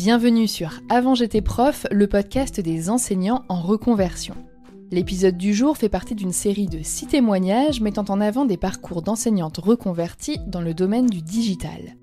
Bienvenue sur Avant j'étais prof, le podcast des enseignants en reconversion. L'épisode du jour fait partie d'une série de 6 témoignages mettant en avant des parcours d'enseignantes reconverties dans le domaine du digital.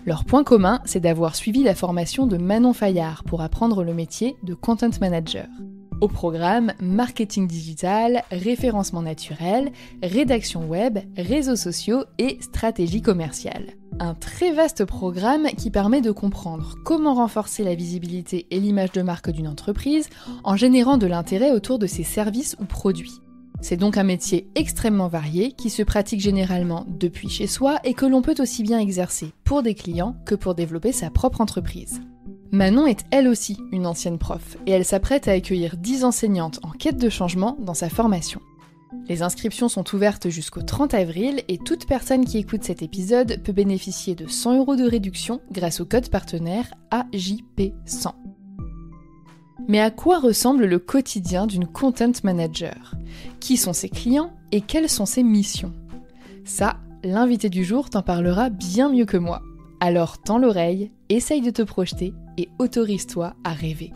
Leur point commun, c'est d'avoir suivi la formation de Manon Fayard pour apprendre le métier de Content Manager. Au programme, marketing digital, référencement naturel, rédaction web, réseaux sociaux et stratégie commerciale. Un très vaste programme qui permet de comprendre comment renforcer la visibilité et l'image de marque d'une entreprise en générant de l'intérêt autour de ses services ou produits. C'est donc un métier extrêmement varié qui se pratique généralement depuis chez soi et que l'on peut aussi bien exercer pour des clients que pour développer sa propre entreprise. Manon est elle aussi une ancienne prof et elle s'apprête à accueillir 10 enseignantes en quête de changement dans sa formation. Les inscriptions sont ouvertes jusqu'au 30 avril et toute personne qui écoute cet épisode peut bénéficier de 100 € de réduction grâce au code partenaire AJP100. Mais à quoi ressemble le quotidien d'une content manager ? Qui sont ses clients et quelles sont ses missions ? Ça, l'invité du jour t'en parlera bien mieux que moi. Alors tends l'oreille, essaye de te projeter et autorise-toi à rêver.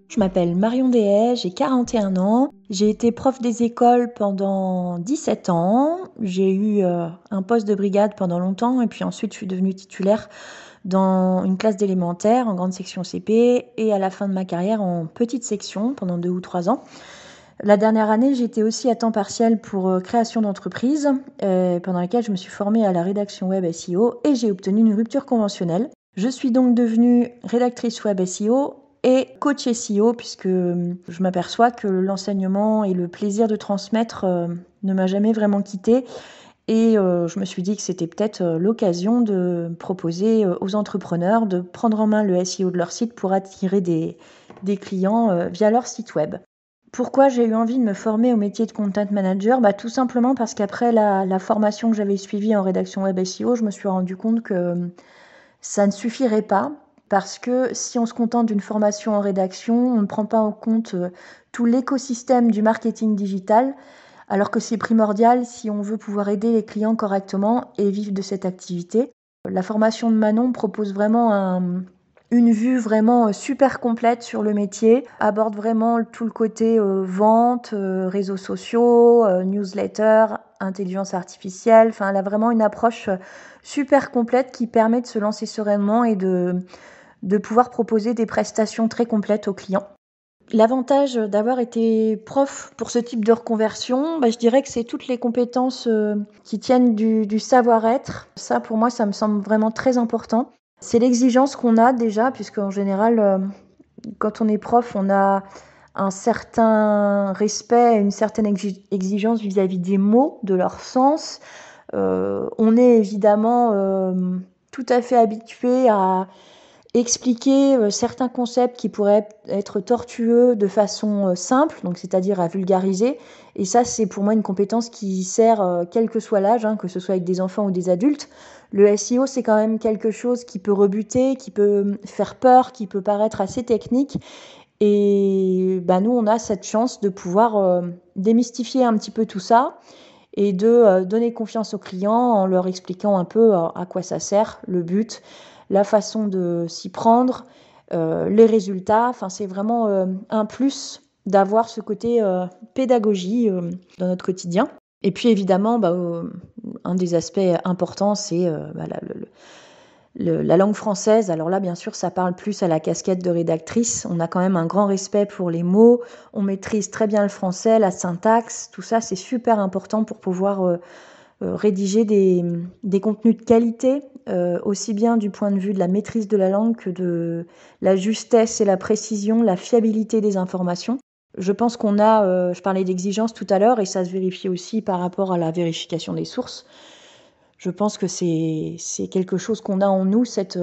Je m'appelle Marion Dehaye, j'ai 41 ans. J'ai été prof des écoles pendant 17 ans. J'ai eu un poste de brigade pendant longtemps et puis ensuite je suis devenue titulaire dans une classe d'élémentaire en grande section CP et à la fin de ma carrière en petite section pendant 2 ou 3 ans. La dernière année, j'étais aussi à temps partiel pour création d'entreprise, pendant laquelle je me suis formée à la rédaction web SEO et j'ai obtenu une rupture conventionnelle. Je suis donc devenue rédactrice web SEO et coach SEO puisque je m'aperçois que l'enseignement et le plaisir de transmettre ne m'a jamais vraiment quittée. Et je me suis dit que c'était peut-être l'occasion de proposer aux entrepreneurs de prendre en main le SEO de leur site pour attirer des clients via leur site web. Pourquoi j'ai eu envie de me former au métier de content manager ? Tout simplement parce qu'après la formation que j'avais suivie en rédaction web SEO, je me suis rendu compte que ça ne suffirait pas. Parce que si on se contente d'une formation en rédaction, on ne prend pas en compte tout l'écosystème du marketing digital, alors que c'est primordial si on veut pouvoir aider les clients correctement et vivre de cette activité. La formation de Manon propose vraiment une vue vraiment super complète sur le métier, aborde vraiment tout le côté vente, réseaux sociaux, newsletter, intelligence artificielle. Enfin, elle a vraiment une approche super complète qui permet de se lancer sereinement et de pouvoir proposer des prestations très complètes aux clients. L'avantage d'avoir été prof pour ce type de reconversion, je dirais que c'est toutes les compétences qui tiennent du savoir-être. Ça, pour moi, ça me semble vraiment très important. C'est l'exigence qu'on a déjà, puisque en général, quand on est prof, on a un certain respect, une certaine exigence vis-à-vis des mots, de leur sens. On est évidemment tout à fait habitué à expliquer certains concepts qui pourraient être tortueux de façon simple, donc c'est-à-dire à vulgariser. Et ça, c'est pour moi une compétence qui sert quel que soit l'âge, que ce soit avec des enfants ou des adultes. Le SEO, c'est quand même quelque chose qui peut rebuter, qui peut faire peur, qui peut paraître assez technique. Et nous, on a cette chance de pouvoir démystifier un petit peu tout ça et de donner confiance aux clients en leur expliquant un peu à quoi ça sert, le but, la façon de s'y prendre, les résultats. Enfin, c'est vraiment un plus d'avoir ce côté pédagogie dans notre quotidien. Et puis évidemment, un des aspects importants, c'est la langue française. Alors là, bien sûr, ça parle plus à la casquette de rédactrice. On a quand même un grand respect pour les mots. On maîtrise très bien le français, la syntaxe. Tout ça, c'est super important pour pouvoir rédiger des contenus de qualité, aussi bien du point de vue de la maîtrise de la langue que de la justesse et la précision, la fiabilité des informations. Je pense qu'on a, je parlais d'exigence tout à l'heure, et ça se vérifie aussi par rapport à la vérification des sources. Je pense que c'est quelque chose qu'on a en nous, cette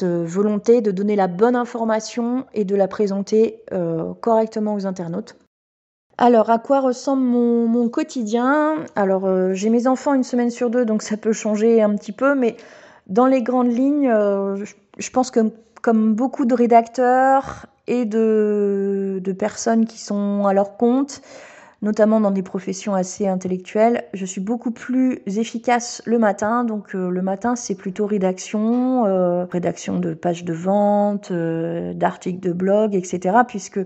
volonté de donner la bonne information et de la présenter correctement aux internautes. Alors, à quoi ressemble mon quotidien ? Alors, j'ai mes enfants 1 semaine sur 2, donc ça peut changer un petit peu, mais dans les grandes lignes, je pense que comme beaucoup de rédacteurs et de personnes qui sont à leur compte, notamment dans des professions assez intellectuelles. Je suis beaucoup plus efficace le matin, donc le matin c'est plutôt rédaction de pages de vente, d'articles de blog, etc. Puisque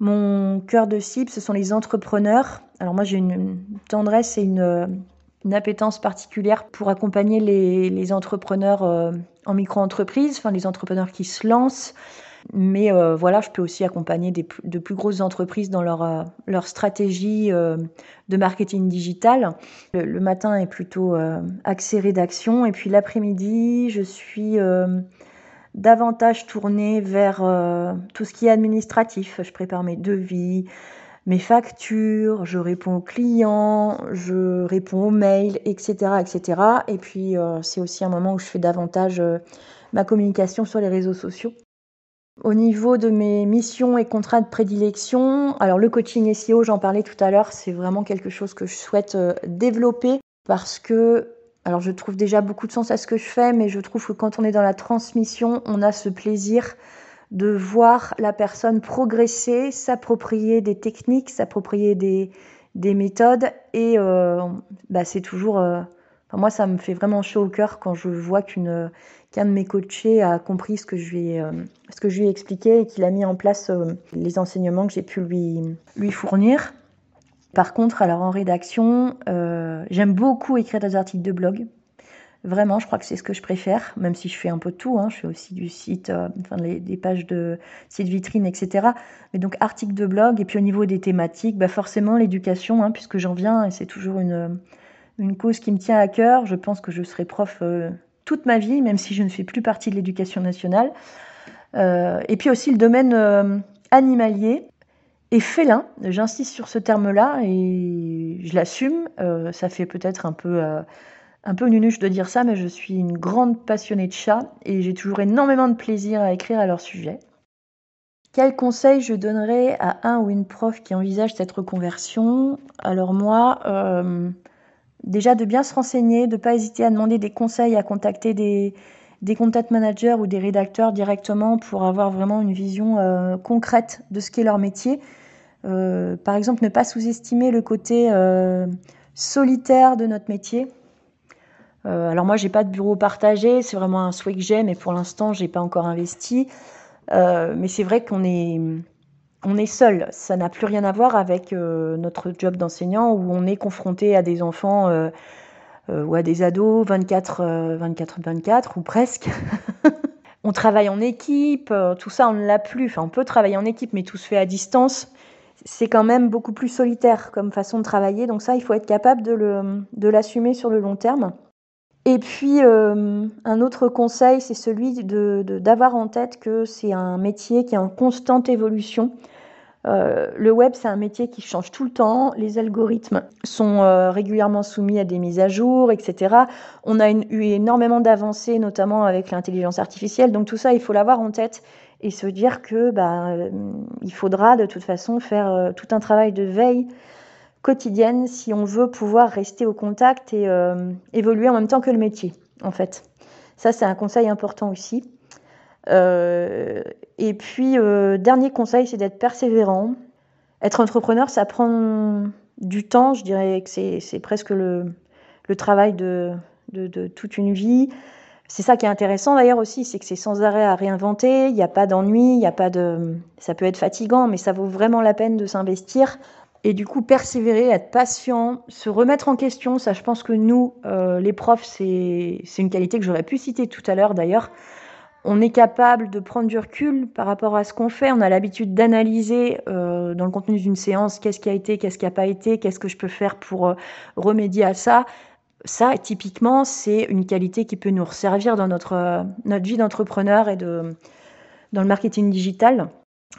mon cœur de cible, ce sont les entrepreneurs. Alors moi j'ai une tendresse et une appétence particulière pour accompagner les entrepreneurs en micro-entreprise, enfin les entrepreneurs qui se lancent. Mais voilà, je peux aussi accompagner de plus grosses entreprises dans leur stratégie de marketing digital. Le matin est plutôt axé rédaction, et puis l'après-midi, je suis davantage tournée vers tout ce qui est administratif. Je prépare mes devis, mes factures, je réponds aux clients, je réponds aux mails, etc. etc. Et puis c'est aussi un moment où je fais davantage ma communication sur les réseaux sociaux. Au niveau de mes missions et contrats de prédilection, alors le coaching SEO, j'en parlais tout à l'heure, c'est vraiment quelque chose que je souhaite développer parce que, alors je trouve déjà beaucoup de sens à ce que je fais, mais je trouve que quand on est dans la transmission, on a ce plaisir de voir la personne progresser, s'approprier des techniques, s'approprier des méthodes et c'est toujours... moi, ça me fait vraiment chaud au cœur quand je vois qu'un de mes coachés a compris ce que je lui ai expliqué et qu'il a mis en place les enseignements que j'ai pu lui fournir. Par contre, alors en rédaction, j'aime beaucoup écrire des articles de blog. Vraiment, je crois que c'est ce que je préfère, même si je fais un peu de tout. Je fais aussi du site, des pages de site vitrine, etc. Mais donc articles de blog, et puis au niveau des thématiques, forcément l'éducation, puisque j'en viens, et c'est toujours une cause qui me tient à cœur. Je pense que je serai prof toute ma vie, même si je ne fais plus partie de l'éducation nationale. Et puis aussi le domaine animalier et félin. J'insiste sur ce terme-là et je l'assume. Ça fait peut-être un peu nunuche de dire ça, mais je suis une grande passionnée de chats et j'ai toujours énormément de plaisir à écrire à leur sujet. Quel conseil je donnerais à un ou une prof qui envisage cette reconversion ? Alors moi... déjà, de bien se renseigner, de ne pas hésiter à demander des conseils, à contacter des content managers ou des rédacteurs directement pour avoir vraiment une vision concrète de ce qu'est leur métier. Par exemple, ne pas sous-estimer le côté solitaire de notre métier. Alors moi, j'ai pas de bureau partagé, c'est vraiment un souhait que j'ai, mais pour l'instant, j'ai pas encore investi. Mais c'est vrai qu'on est seul. Ça n'a plus rien à voir avec notre job d'enseignant où on est confronté à des enfants ou à des ados 24/24 ou presque. On travaille en équipe, tout ça on ne l'a plus. Enfin, on peut travailler en équipe, mais tout se fait à distance. C'est quand même beaucoup plus solitaire comme façon de travailler. Donc ça, il faut être capable de l'assumer sur le long terme. Et puis, un autre conseil, c'est celui d'avoir en tête que c'est un métier qui est en constante évolution. Le web, c'est un métier qui change tout le temps. Les algorithmes sont régulièrement soumis à des mises à jour, etc. On a eu énormément d'avancées, notamment avec l'intelligence artificielle. Donc tout ça, il faut l'avoir en tête et se dire que il faudra de toute façon faire tout un travail de veille quotidienne si on veut pouvoir rester au contact et évoluer en même temps que le métier, en fait. Ça, c'est un conseil important aussi. Et puis, dernier conseil, c'est d'être persévérant. Être entrepreneur, ça prend du temps. Je dirais que c'est presque le travail de toute une vie. C'est ça qui est intéressant d'ailleurs aussi, c'est que c'est sans arrêt à réinventer. Il n'y a pas d'ennui, ça peut être fatigant, mais ça vaut vraiment la peine de s'investir. Et du coup, persévérer, être patient, se remettre en question. Ça, je pense que nous, les profs, c'est une qualité que j'aurais pu citer tout à l'heure d'ailleurs. On est capable de prendre du recul par rapport à ce qu'on fait. On a l'habitude d'analyser dans le contenu d'une séance qu'est-ce qui a été, qu'est-ce qui n'a pas été, qu'est-ce que je peux faire pour remédier à ça. Ça, typiquement, c'est une qualité qui peut nous resservir dans notre vie d'entrepreneur et dans le marketing digital.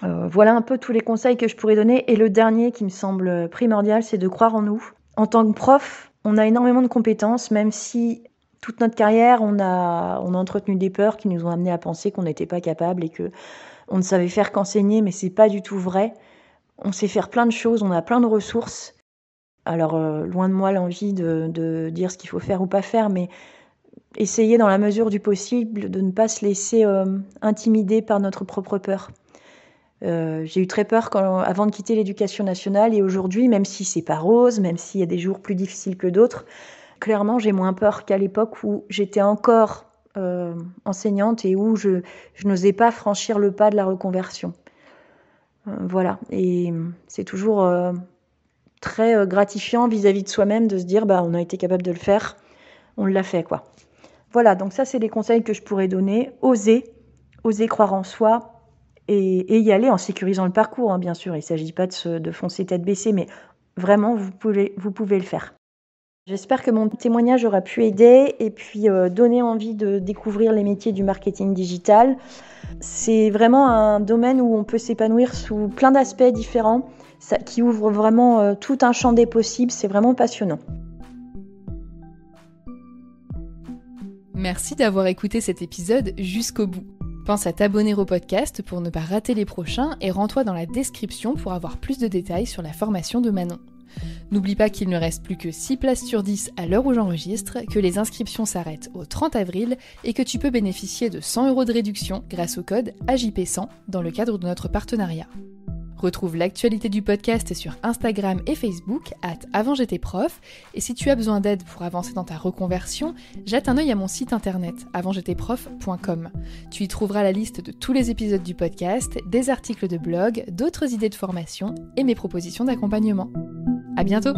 Voilà un peu tous les conseils que je pourrais donner. Et le dernier qui me semble primordial, c'est de croire en nous. En tant que prof, on a énormément de compétences, même si toute notre carrière, on a entretenu des peurs qui nous ont amenés à penser qu'on n'était pas capable et qu'on ne savait faire qu'enseigner, mais c'est pas du tout vrai. On sait faire plein de choses, on a plein de ressources. Alors, loin de moi l'envie de dire ce qu'il faut faire ou pas faire, mais essayer dans la mesure du possible de ne pas se laisser intimider par notre propre peur. J'ai eu très peur avant de quitter l'éducation nationale, et aujourd'hui, même si c'est pas rose, même s'il y a des jours plus difficiles que d'autres, clairement j'ai moins peur qu'à l'époque où j'étais encore enseignante et où je n'osais pas franchir le pas de la reconversion. Voilà, et c'est toujours très gratifiant vis-à-vis de soi-même de se dire on a été capable de le faire, on l'a fait quoi. Voilà, donc ça c'est des conseils que je pourrais donner. Oser croire en soi et y aller en sécurisant le parcours, hein, bien sûr. Il ne s'agit pas de foncer tête baissée, mais vraiment vous pouvez le faire. J'espère que mon témoignage aura pu aider et puis donner envie de découvrir les métiers du marketing digital. C'est vraiment un domaine où on peut s'épanouir sous plein d'aspects différents, qui ouvre vraiment tout un champ des possibles. C'est vraiment passionnant. Merci d'avoir écouté cet épisode jusqu'au bout. Pense à t'abonner au podcast pour ne pas rater les prochains et rends-toi dans la description pour avoir plus de détails sur la formation de Manon. N'oublie pas qu'il ne reste plus que 6 places sur 10 à l'heure où j'enregistre, que les inscriptions s'arrêtent au 30 avril et que tu peux bénéficier de 100 € de réduction grâce au code AJP100 dans le cadre de notre partenariat. Retrouve l'actualité du podcast sur Instagram et Facebook @avantj'étaisprof, et si tu as besoin d'aide pour avancer dans ta reconversion, jette un œil à mon site internet avantj'étaisprof.com. Tu y trouveras la liste de tous les épisodes du podcast, des articles de blog, d'autres idées de formation et mes propositions d'accompagnement. À bientôt!